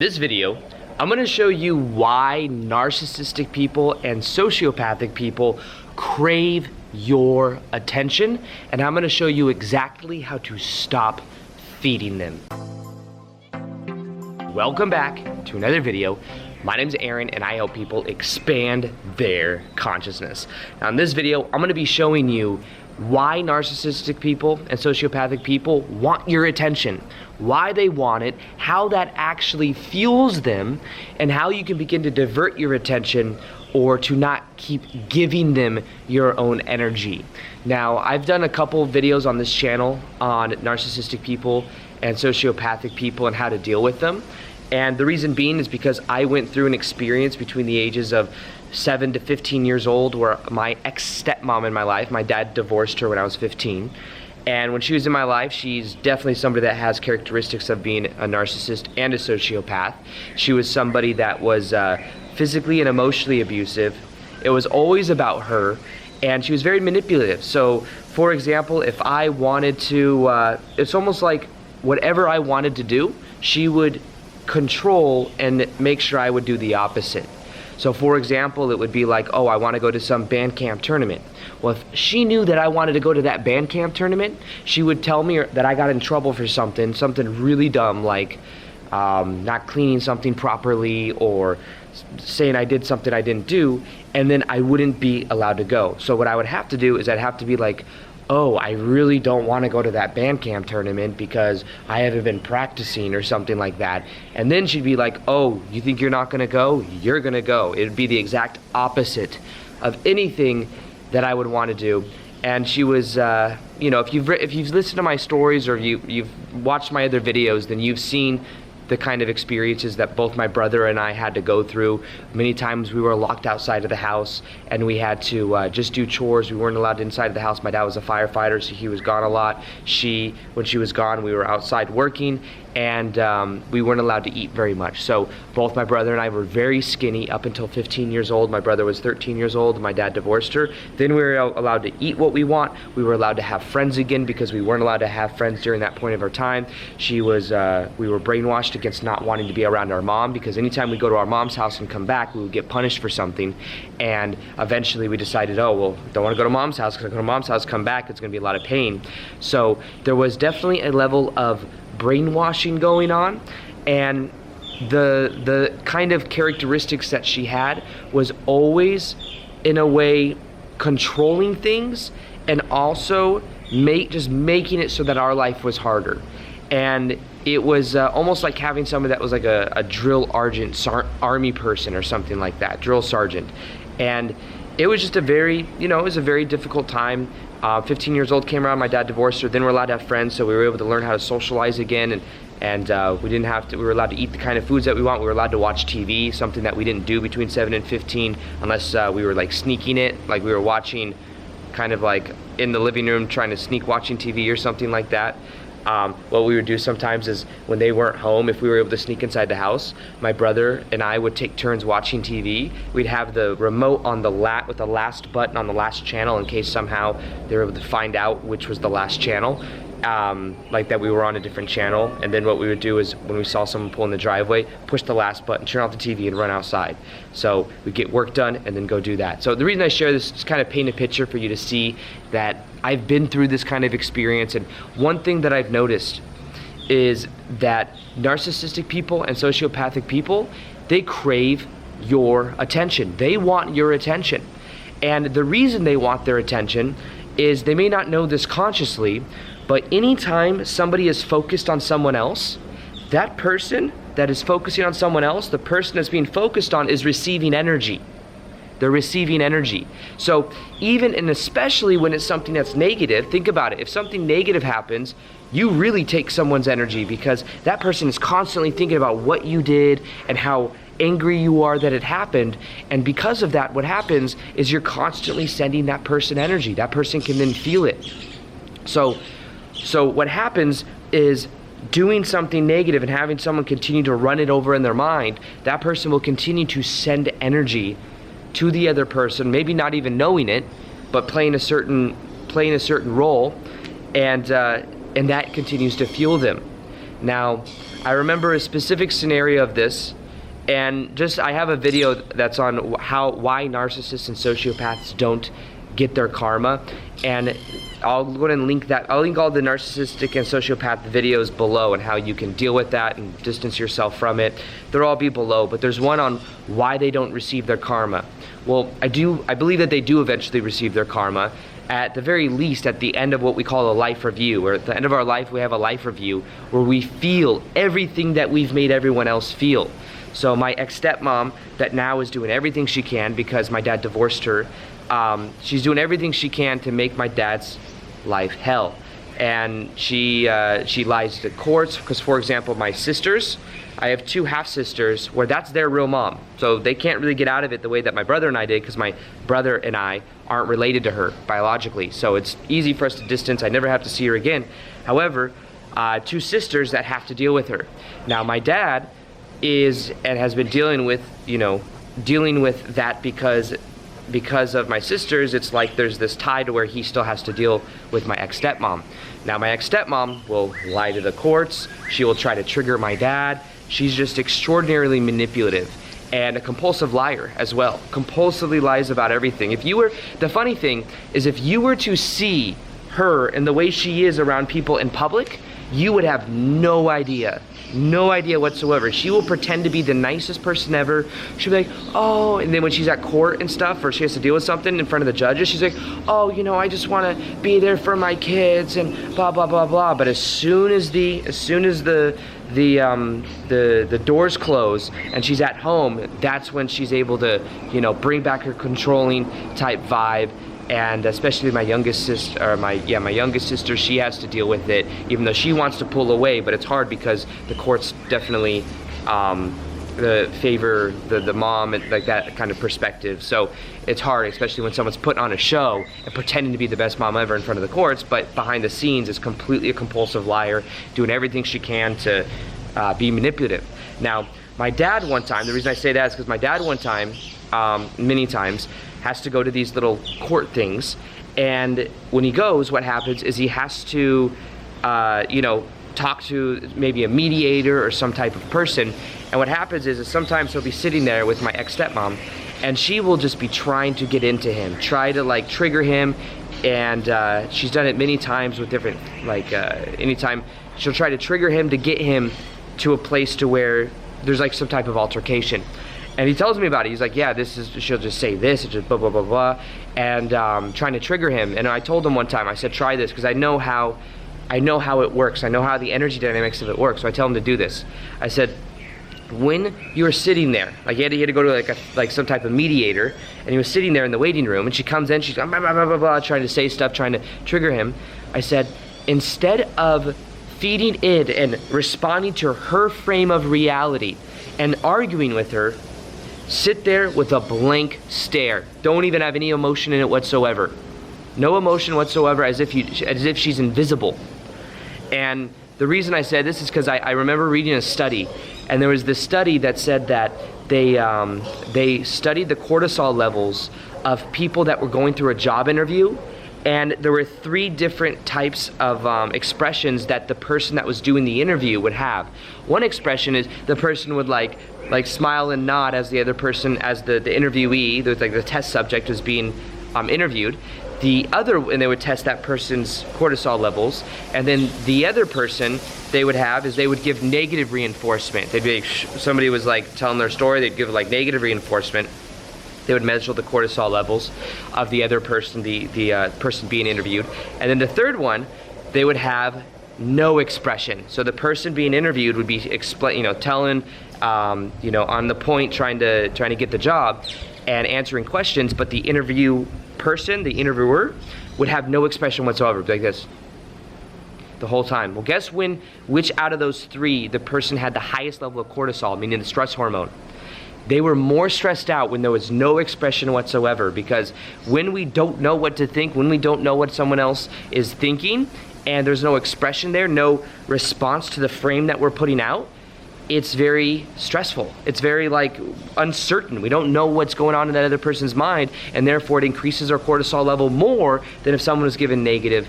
This video, I'm going to show you why narcissistic people and sociopathic people crave your attention, and I'm going to show you exactly how to stop feeding them. Welcome back to another video. My name's Aaron and I help people expand their consciousness. Now in this video, I'm going to be showing you why narcissistic people and sociopathic people want your attention, why they want it, how that actually fuels them, and how you can begin to divert your attention or to not keep giving them your own energy. Now, I've done a couple of videos on this channel on narcissistic people and sociopathic people and how to deal with them. And the reason being is because I went through an experience between the ages of 7 to 15 years old where my ex-stepmom in my life, my dad divorced her when I was 15. And when she was in my life, she's definitely somebody that has characteristics of being a narcissist and a sociopath. She was somebody that was physically and emotionally abusive. It was always about her, and she was very manipulative. So, for example, if I wanted to, it's almost like whatever I wanted to do, she would control and make sure I would do the opposite. So for example, it would be like, oh, I want to go to some band camp tournament. Well, if she knew that I wanted to go to that band camp tournament, she would tell me that I got in trouble for something really dumb, like not cleaning something properly or saying I did something I didn't do, and then I wouldn't be allowed to go. So what I would have to do is I'd have to be like, oh, I really don't want to go to that band camp tournament because I haven't been practicing or something like that. And then she'd be like, oh, you think you're not going to go? You're going to go. It would be the exact opposite of anything that I would want to do. And she was, you know, if you've listened to my stories or you've watched my other videos, then you've seen the kind of experiences that both my brother and I had to go through. Many times we were locked outside of the house and we had to just do chores. We weren't allowed inside of the house. My dad was a firefighter, so he was gone a lot. When she was gone, we were outside working, and we weren't allowed to eat very much. So both my brother and I were very skinny up until 15 years old. My brother was 13 years old. My dad divorced her. Then we were allowed to eat what we want. We were allowed to have friends again because we weren't allowed to have friends during that point of our time. We were brainwashed against not wanting to be around our mom, because anytime we go to our mom's house and come back, we would get punished for something. And eventually we decided, oh, well, don't want to go to mom's house, because if I go to mom's house, come back, it's going to be a lot of pain. So there was definitely a level of brainwashing going on, and the kind of characteristics that she had was always, in a way, controlling things, and also just making it so that our life was harder. And it was almost like having somebody that was like a drill army person or something like that, drill sergeant. And it was just a very difficult time. 15 years old came around, my dad divorced her, then we're allowed to have friends, so we were able to learn how to socialize again, and we were allowed to eat the kind of foods that we want. We were allowed to watch TV, something that we didn't do between 7 and 15 unless we were like sneaking it, like we were watching kind of like in the living room trying to sneak watching TV or something like that. What we would do sometimes is when they weren't home, if we were able to sneak inside the house, my brother and I would take turns watching TV. We'd have the remote on with the last button on the last channel in case somehow they were able to find out which was the last channel, like that we were on a different channel. And then what we would do is when we saw someone pull in the driveway, push the last button, turn off the TV, and run outside. So we'd get work done and then go do that. So the reason I share this is kind of paint a picture for you to see that I've been through this kind of experience. And one thing that I've noticed is that narcissistic people and sociopathic people, they crave your attention. They want your attention. And the reason they want their attention is they may not know this consciously, but anytime somebody is focused on someone else, that person that is focusing on someone else, the person that's being focused on is receiving energy. They're receiving energy. So even and especially when it's something that's negative, think about it. If something negative happens, you really take someone's energy, because that person is constantly thinking about what you did and how angry you are that it happened. And because of that, what happens is you're constantly sending that person energy. That person can then feel it. So what happens is, doing something negative and having someone continue to run it over in their mind, that person will continue to send energy to the other person, maybe not even knowing it, but playing a certain role, and that continues to fuel them. Now, I remember a specific scenario of this, and just I have a video that's on why narcissists and sociopaths don't get their karma, and I'll go ahead and link that. I'll link all the narcissistic and sociopath videos below and how you can deal with that and distance yourself from it. They'll all be below, but there's one on why they don't receive their karma. Well, I believe that they do eventually receive their karma, at the very least at the end of what we call a life review, or at the end of our life we have a life review where we feel everything that we've made everyone else feel. So my ex-stepmom that now is doing everything she can because my dad divorced her, she's doing everything she can to make my dad's life hell. And she lies to courts because, for example, my sisters, I have 2 half-sisters where that's their real mom. So they can't really get out of it the way that my brother and I did, because my brother and I aren't related to her biologically. So it's easy for us to distance. I never have to see her again. However, 2 sisters that have to deal with her. Now my dad is and has been dealing with that because of my sisters. It's like there's this tie to where he still has to deal with my ex-stepmom. Now my ex-stepmom will lie to the courts. She will try to trigger my dad. She's just extraordinarily manipulative and a compulsive liar as well. Compulsively lies about everything. The funny thing is, if you were to see her and the way she is around people in public, you would have no idea whatsoever. She will pretend to be the nicest person ever. She'll be like, oh, and then when she's at court and stuff, or she has to deal with something in front of the judges, she's like, oh, I just want to be there for my kids and blah blah blah blah. But as soon as the doors close and she's at home, that's when she's able to bring back her controlling type vibe. And especially my youngest sister, she has to deal with it, even though she wants to pull away, but it's hard because the courts definitely favor the mom and like that kind of perspective. So it's hard, especially when someone's putting on a show and pretending to be the best mom ever in front of the courts, but behind the scenes is completely a compulsive liar, doing everything she can to be manipulative. Now, my dad one time, the reason I say that is because my dad one time, many times, has to go to these little court things, and when he goes, what happens is he has to talk to maybe a mediator or some type of person. And what happens is sometimes he'll be sitting there with my ex-stepmom, and she will just be trying to get into him, try to like trigger him, and she's done it many times with different, anytime she'll try to trigger him to get him to a place to where there's like some type of altercation. And he tells me about it. He's like, yeah, she'll just say this, it's just blah, blah, blah, blah, and trying to trigger him. And I told him one time, I said, try this, because I know how it works. I know how the energy dynamics of it works. So I tell him to do this. I said, when you're sitting there, like he had to go to like some type of mediator, and he was sitting there in the waiting room, and she comes in, she's blah, blah, blah, blah, blah, trying to say stuff, trying to trigger him. I said, instead of feeding in and responding to her frame of reality and arguing with her, sit there with a blank stare. Don't even have any emotion in it whatsoever. No emotion whatsoever, as if she's invisible. And the reason I said this is because I remember reading a study, and there was this study that said that they studied the cortisol levels of people that were going through a job interview, and there were 3 different types of expressions that the person that was doing the interview would have. One expression is the person would like smile and nod as the other person, as the interviewee, the test subject was being interviewed. The other, and they would test that person's cortisol levels, and then the other person they would have is they would give negative reinforcement. They'd be somebody was like telling their story, they'd give like negative reinforcement. They would measure the cortisol levels of the other person, the person being interviewed. And then the third one, they would have no expression. So the person being interviewed would be telling, on the point, trying to get the job and answering questions, but the interviewer would have no expression whatsoever, like this, the whole time. Well, guess which out of those 3 the person had the highest level of cortisol, meaning the stress hormone? They were more stressed out when there was no expression whatsoever, because when we don't know what to think, when we don't know what someone else is thinking, and there's no expression there, no response to the frame that we're putting out, it's very stressful. It's very uncertain. We don't know what's going on in that other person's mind, and therefore it increases our cortisol level more than if someone was given negative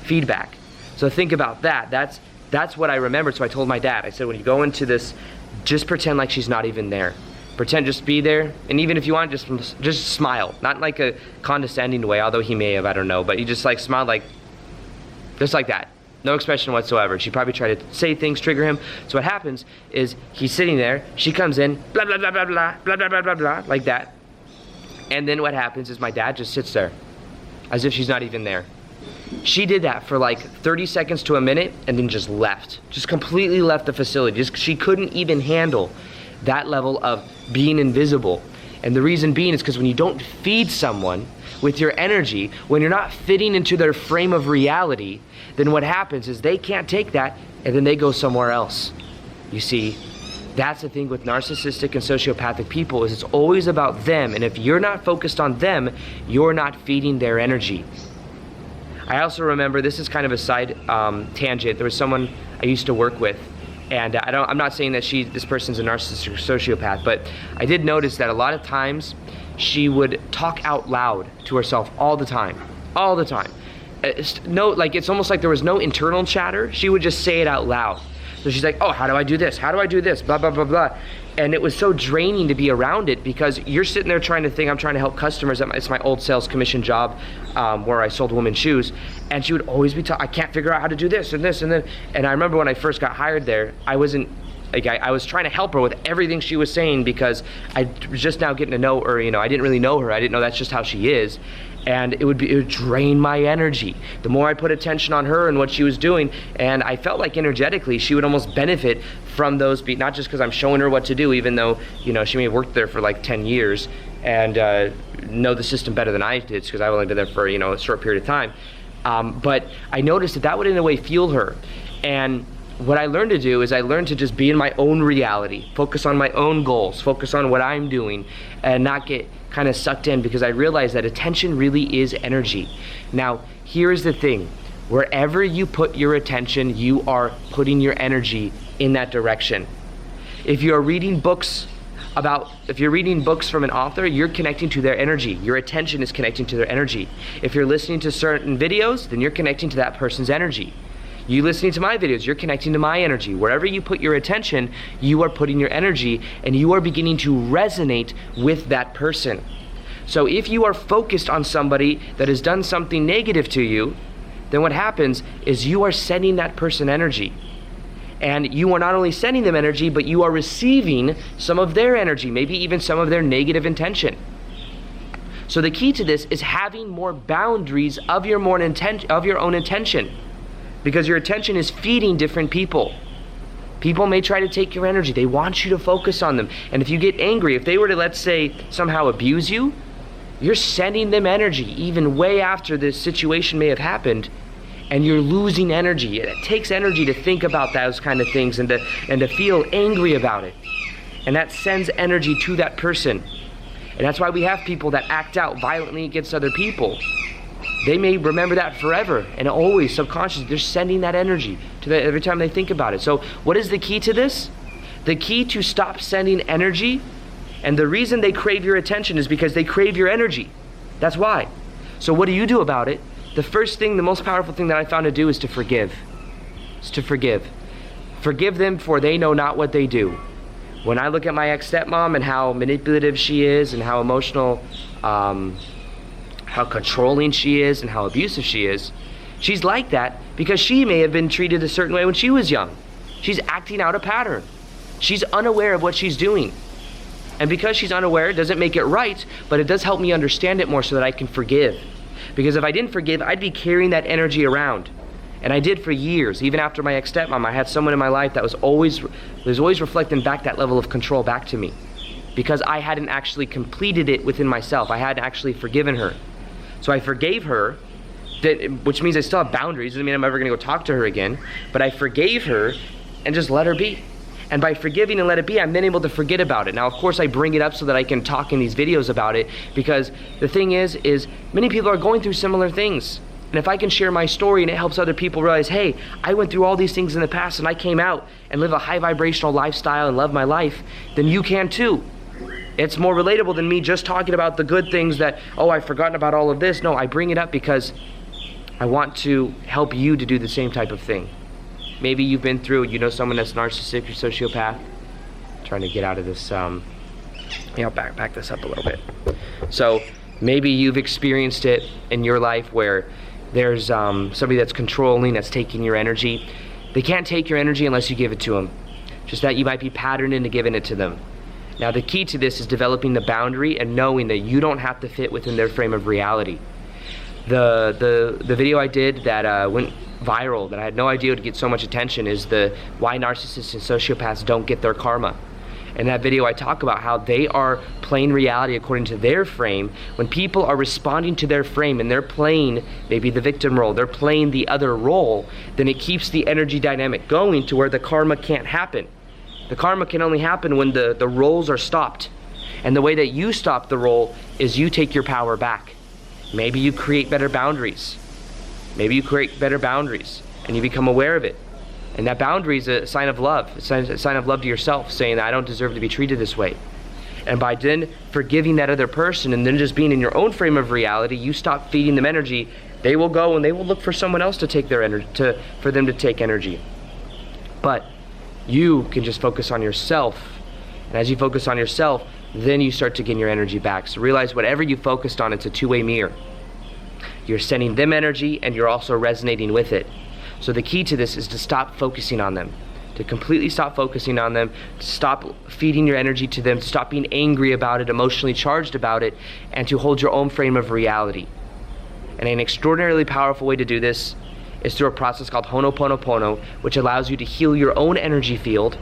feedback. So think about that. that's what I remembered. So I told my dad, I said, when you go into this, just pretend like she's not even there. Pretend, just be there, and even if you want, just smile. Not like a condescending way, although he may have, I don't know, but he just like smiled, like, just like that. No expression whatsoever. She probably tried to say things, trigger him. So what happens is he's sitting there, she comes in, blah, blah, blah, blah, blah, blah, blah, blah, blah, blah, like that. And then what happens is my dad just sits there, as if she's not even there. She did that for like 30 seconds to a minute and then just left. Just completely left the facility. She couldn't even handle that level of being invisible. And the reason being is because when you don't feed someone with your energy, when you're not fitting into their frame of reality, then what happens is they can't take that and then they go somewhere else. You see, that's the thing with narcissistic and sociopathic people, is it's always about them. And if you're not focused on them, you're not feeding their energy. I also remember, this is kind of a side tangent, there was someone I used to work with, and I'm not saying that this person's a narcissist or sociopath, but I did notice that a lot of times she would talk out loud to herself all the time. It's almost like there was no internal chatter. She would just say it out loud. So she's like, oh, how do I do this? How do I do this? Blah, blah, blah, blah. And it was so draining to be around it, because you're sitting there trying to think, I'm trying to help customers. It's my old sales commission job where I sold women's shoes. And she would always be I can't figure out how to do this and this and then. And I remember when I first got hired there, I was trying to help her with everything she was saying, because I was just now getting to know her. I didn't really know her. I didn't know that's just how she is. And it would drain my energy. The more I put attention on her and what she was doing, and I felt like energetically she would almost benefit from those not just because I'm showing her what to do, even though she may have worked there for like 10 years and know the system better than I did, because I've only been there for a short period of time. But I noticed that would in a way fuel her. And what I learned to do is I learned to just be in my own reality, focus on my own goals, focus on what I'm doing, and not get kind of sucked in, because I realized that attention really is energy. Now, here's the thing. Wherever you put your attention, you are putting your energy in that direction. If you're reading books from an author, you're connecting to their energy. Your attention is connecting to their energy. If you're listening to certain videos, then you're connecting to that person's energy. You listening to my videos, you're connecting to my energy. Wherever you put your attention, you are putting your energy, and you are beginning to resonate with that person. So if you are focused on somebody that has done something negative to you, then what happens is you are sending that person energy. And you are not only sending them energy, but you are receiving some of their energy, maybe even some of their negative intention. So the key to this is having more boundaries of your own intention. Because your attention is feeding different people. People may try to take your energy. They want you to focus on them. And if you get angry, if they were to, let's say, somehow abuse you, you're sending them energy even way after this situation may have happened, and you're losing energy. It takes energy to think about those kind of things and to feel angry about it. And that sends energy to that person. And that's why we have people that act out violently against other people. They may remember that forever, and always subconsciously they're sending that energy to them every time they think about it. So what is the key to this? The key to stop sending energy, and the reason they crave your attention is because they crave your energy. That's why. So what do you do about it? The first thing, the most powerful thing that I found to do is to forgive. It's to forgive. Forgive them, for they know not what they do. When I look at my ex-stepmom and how manipulative she is and how emotional, how controlling she is and how abusive she is, she's like that because she may have been treated a certain way when she was young. She's acting out a pattern. She's unaware of what she's doing. And because she's unaware, it doesn't make it right, but it does help me understand it more so that I can forgive. Because if I didn't forgive, I'd be carrying that energy around. And I did for years. Even after my ex-stepmom, I had someone in my life that was always reflecting back that level of control back to me. Because I hadn't actually completed it within myself. I hadn't actually forgiven her. So I forgave her, which means I still have boundaries. Doesn't mean I'm ever going to go talk to her again. But I forgave her and just let her be. And by forgiving and let it be, I'm then able to forget about it. Now, of course, I bring it up so that I can talk in these videos about it, because the thing is many people are going through similar things. And if I can share my story and it helps other people realize, hey, I went through all these things in the past and I came out and live a high vibrational lifestyle and love my life, then you can too. It's more relatable than me just talking about the good things that, oh, I've forgotten about all of this. No, I bring it up because I want to help you to do the same type of thing. maybe you've been through, you know someone that's narcissistic or sociopath. Trying to get out of this, I'll back this up a little bit. So maybe you've experienced it in your life where there's somebody that's controlling, that's taking your energy. They can't take your energy unless you give it to them. Just that you might be patterned into giving it to them. Now the key to this is developing the boundary and knowing that you don't have to fit within their frame of reality. The video I did that went viral, that I had no idea would get so much attention, is the why narcissists and sociopaths don't get their karma. In that video I talk about how they are playing reality according to their frame. When people are responding to their frame and they're playing maybe the victim role, they're playing the other role, then it keeps the energy dynamic going to where the karma can't happen. The karma can only happen when the roles are stopped. And the way that you stop the role is you take your power back. Maybe you create better boundaries. Maybe you create better boundaries and you become aware of it. And that boundary is a sign of love. It's a sign of love to yourself, saying that I don't deserve to be treated this way. And by then forgiving that other person and then just being in your own frame of reality, you stop feeding them energy. They will go and they will look for someone else to take their energy, for them to take energy. But you can just focus on yourself. And as you focus on yourself, then you start to gain your energy back. So realize whatever you focused on, it's a two-way mirror. You're sending them energy and you're also resonating with it. So the key to this is to stop focusing on them, to completely stop focusing on them, to stop feeding your energy to them, to stop being angry about it, emotionally charged about it, and to hold your own frame of reality. And an extraordinarily powerful way to do this is through a process called Ho'oponopono, which allows you to heal your own energy field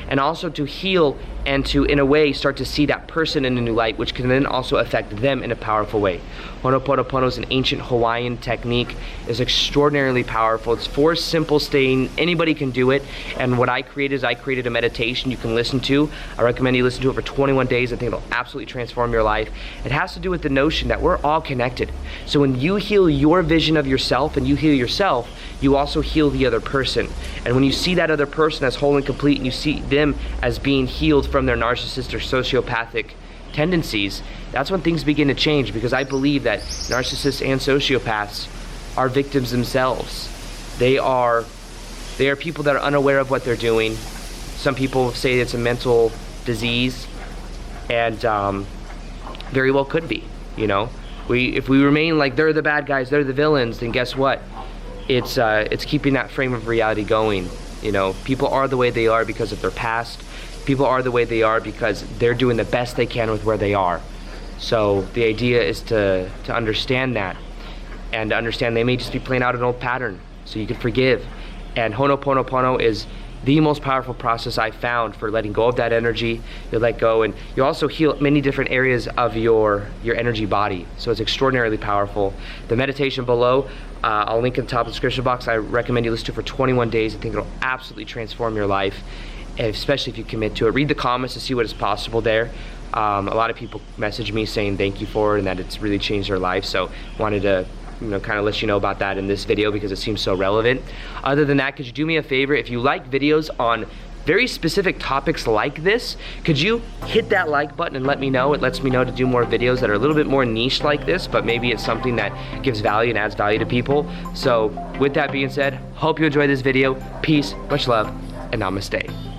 and also to heal and to, in a way, start to see that person in a new light, which can then also affect them in a powerful way. Ho'oponopono is an ancient Hawaiian technique. It's extraordinarily powerful. It's 4 simple staying. Anybody can do it. And what I created is I created a meditation you can listen to. I recommend you listen to it for 21 days. I think it'll absolutely transform your life. It has to do with the notion that we're all connected. So when you heal your vision of yourself and you heal yourself, you also heal the other person. And when you see that other person as whole and complete and you see them as being healed from their narcissistic or sociopathic tendencies, that's when things begin to change, because I believe that narcissists and sociopaths are victims themselves. They are people that are unaware of what they're doing. Some people say it's a mental disease, and very well could be. You know, if we remain like they're the bad guys, they're the villains, then guess what? It's keeping that frame of reality going. You know, people are the way they are because of their past. People are the way they are because they're doing the best they can with where they are. So the idea is to understand that, and to understand they may just be playing out an old pattern, so you can forgive. And Ho'oponopono is the most powerful process I found for letting go of that energy. You let go, and you also heal many different areas of your energy body. So it's extraordinarily powerful. The meditation below, I'll link in the top of the description box. I recommend you listen to it for 21 days. I think it'll absolutely transform your life, especially if you commit to it. Read the comments to see what is possible there. A lot of people message me saying thank you for it and that it's really changed their life. So wanted to kind of let you know about that in this video because it seems so relevant. Other than that, could you do me a favor? If you like videos on very specific topics like this, could you hit that like button and let me know? It lets me know to do more videos that are a little bit more niche like this, but maybe it's something that gives value and adds value to people. So with that being said, hope you enjoyed this video. Peace, much love, and namaste.